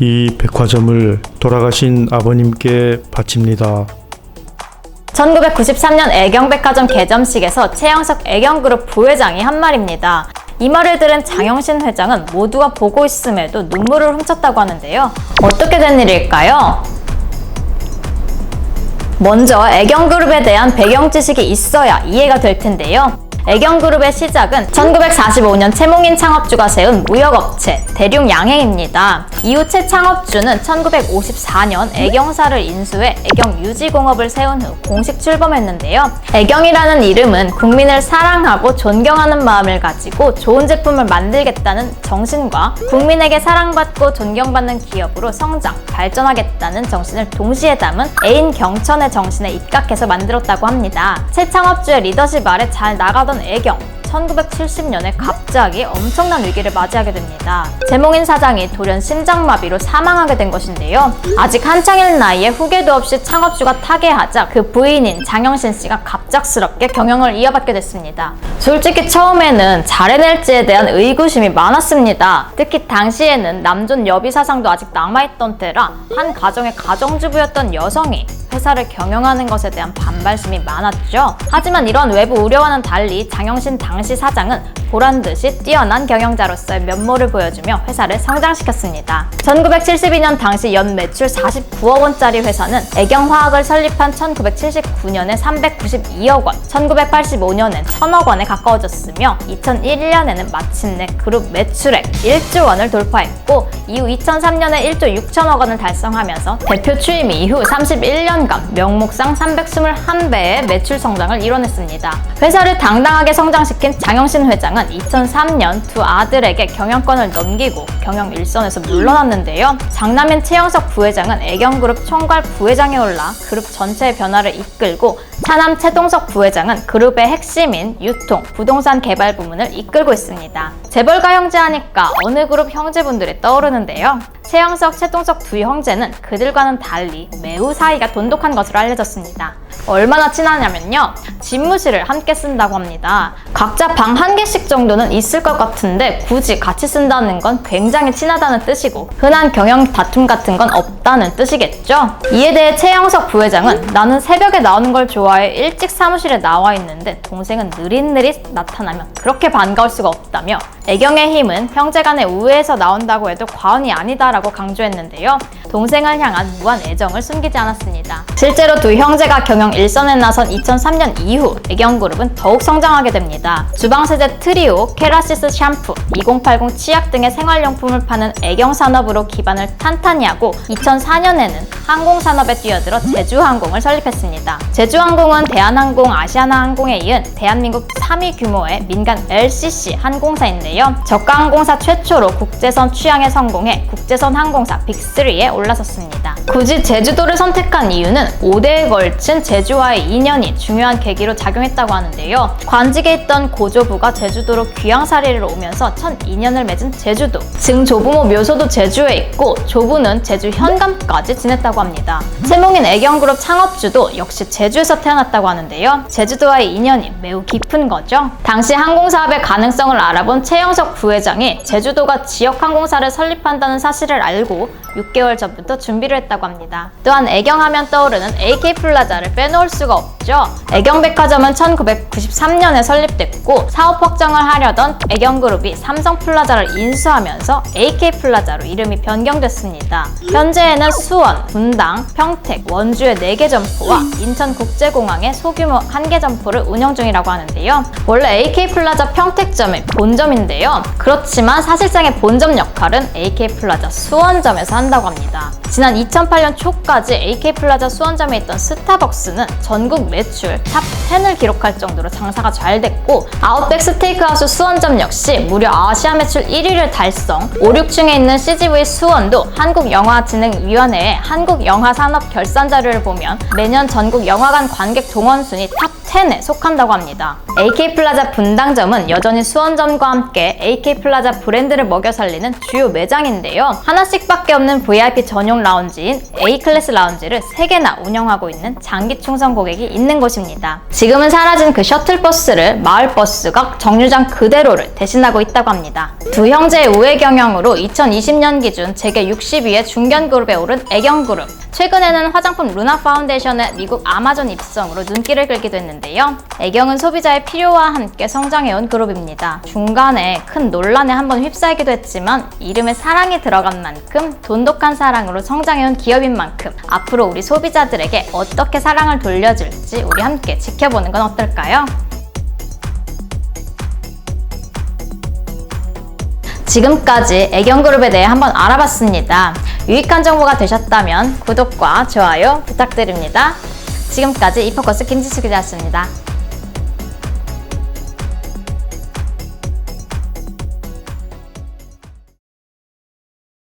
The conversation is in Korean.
이 백화점을 돌아가신 아버님께 바칩니다. 1993년 애경백화점 개점식에서 최영석 애경그룹 부회장이 한 말입니다. 이 말을 들은 장영신 회장은 모두가 보고 있음에도 눈물을 훔쳤다고 하는데요. 어떻게 된 일일까요? 먼저 애경그룹에 대한 배경 지식이 있어야 이해가 될 텐데요. 애경그룹의 시작은 1945년 최몽인 창업주가 세운 무역업체 대륙양행입니다. 이후 최 창업주는 1954년 애경사를 인수해 애경유지공업을 세운 후 공식 출범했는데요. 애경이라는 이름은 국민을 사랑하고 존경하는 마음을 가지고 좋은 제품을 만들겠다는 정신과 국민에게 사랑받고 존경받는 기업으로 성장, 발전하겠다는 정신을 동시에 담은 애인 경천의 정신에 입각해서 만들었다고 합니다. 최 창업주의 리더십 아래 잘 나가던 애경, 1970년에 갑자기 엄청난 위기를 맞이하게 됩니다. 최몽인 사장이 돌연 심장마비로 사망하게 된 것인데요. 아직 한창일 나이에 후계도 없이 창업주가 타계하자 그 부인인 장영신 씨가 갑작스럽게 경영을 이어받게 됐습니다. 솔직히 처음에는 잘해낼지에 대한 의구심이 많았습니다. 특히 당시에는 남존 여비 사상도 아직 남아있던 때라 한 가정의 가정주부였던 여성이 회사를 경영하는 것에 대한 반발심이 많았죠. 하지만 이런 외부 우려와는 달리 장영신 당시 사장은 보란듯이 뛰어난 경영자로서의 면모를 보여주며 회사를 성장시켰습니다. 1972년 당시 연 매출 49억 원짜리 회사는 애경화학을 설립한 1979년에 392억 원, 1985년엔 1000억 원에 가까워졌으며 2001년에는 마침내 그룹 매출액 1조 원을 돌파했고 이후 2003년에 1조 6천억 원을 달성하면서 대표 취임 이후 31년간 명목상 321배의 매출 성장을 이뤄냈습니다. 회사를 당당하게 성장시킨 장영신 회장은 2003년 두 아들에게 경영권을 넘기고 경영 일선에서 물러났는데요. 장남인 최영석 부회장은 애경그룹 총괄 부회장에 올라 그룹 전체의 변화를 이끌고 차남 최동석 부회장은 그룹의 핵심인 유통, 부동산 개발 부문을 이끌고 있습니다. 재벌가 형제 하니까 어느 그룹 형제분들이 떠오르는데요. 최영석, 최동석 두 형제는 그들과는 달리 매우 사이가 돈독한 것으로 알려졌습니다. 얼마나 친하냐면요. 집무실을 함께 쓴다고 합니다. 각자 방 한 개씩 정도는 있을 것 같은데 굳이 같이 쓴다는 건 굉장히 친하다는 뜻이고 흔한 경영 다툼 같은 건 없다는 뜻이겠죠. 이에 대해 최영석 부회장은 나는 새벽에 나오는 걸 좋아해 일찍 사무실에 나와 있는데 동생은 느릿느릿 나타나면 그렇게 반가울 수가 없다며 애경의 힘은 형제간의 우애에서 나온다고 해도 과언이 아니다라고 강조했는데요. 동생을 향한 무한 애정을 숨기지 않았습니다. 실제로 두 형제가 경영 일선에 나선 2003년 이후 애경그룹은 더욱 성장하게 됩니다. 주방세제 트리오, 케라시스 샴푸, 2080 치약 등의 생활용품을 파는 애경산업으로 기반을 탄탄히 하고 2004년에는 항공산업에 뛰어들어 제주항공을 설립했습니다. 제주항공은 대한항공, 아시아나항공에 이은 대한민국 3위 규모의 민간 LCC 항공사인데요. 저가항공사 최초로 국제선 취항에 성공해 국제선 항공사 빅3에 올라섰습니다. 굳이 제주도를 선택한 이유는 5대에 걸친 제주와의 인연이 중요한 계기로 작용했다고 하는데요. 관직에 있던 고조부가 제주도로 귀향살이를 오면서 첫 인연을 맺은 제주도. 증조부모 묘소도 제주에 있고 조부는 제주 현감까지 지냈다고 합니다. 최몽인 애경그룹 창업주도 역시 제주에서 태어났다고 하는데요. 제주도와의 인연이 매우 깊은 거죠. 당시 항공사업의 가능성을 알아본 최영석 부회장이 제주도가 지역항공사를 설립한다는 사실을 알고 6개월 전부터 준비를 했다고 합니다. 또한 애경하면 떠오르는 AK플라자를 빼놓을 수가 없죠. 애경백화점은 1993년에 설립됐고 사업 확장을 하려던 애경그룹이 삼성플라자를 인수하면서 AK플라자로 이름이 변경됐습니다. 현재에는 수원, 분당, 평택, 원주의 4개 점포와 인천국제공항에 소규모 1개 점포를 운영 중이라고 하는데요. 원래 AK플라자 평택점이 본점인데요. 그렇지만 사실상의 본점 역할은 AK플라자 수원점에서 한다고 합니다. 지난 2008년 초까지 AK플라자 수원점에 있던 스타벅스는 전국 매출 탑 10을 기록할 정도로 장사가 잘 됐고 아웃백 스테이크하우스 수원점 역시 무려 아시아 매출 1위를 달성. 5, 6층에 있는 CGV 수원도 한국영화진흥위원회의 한국영화산업 결산 자료를 보면 매년 전국 영화관 관객 동원 순위 탑 10에 속한다고 합니다. AK플라자 분당점은 여전히 수원점과 함께 AK플라자 브랜드를 먹여 살리는 주요 매장인데요. 하나씩밖에 없는 VIP 전용 라운지인 A클래스 라운지를 3개나 운영하고 있는 장기 충성 고객이 있는 있는 곳입니다. 지금은 사라진 그 셔틀버스를 마을버스가 정류장 그대로를 대신하고 있다고 합니다. 두 형제의 우애 경영으로 2020년 기준 재계 60위의 중견그룹에 오른 애경그룹. 최근에는 화장품 루나 파운데이션의 미국 아마존 입성으로 눈길을 끌기도 했는데요. 애경은 소비자의 필요와 함께 성장해온 그룹입니다. 중간에 큰 논란에 한번 휩싸이기도 했지만 이름에 사랑이 들어간 만큼 돈독한 사랑으로 성장해온 기업인 만큼 앞으로 우리 소비자들에게 어떻게 사랑을 돌려줄지 우리 함께 지켜보는 건 어떨까요? 지금까지 애경그룹에 대해 한번 알아봤습니다. 유익한 정보가 되셨다면 구독과 좋아요 부탁드립니다. 지금까지 이포커스 김지수 기자였습니다.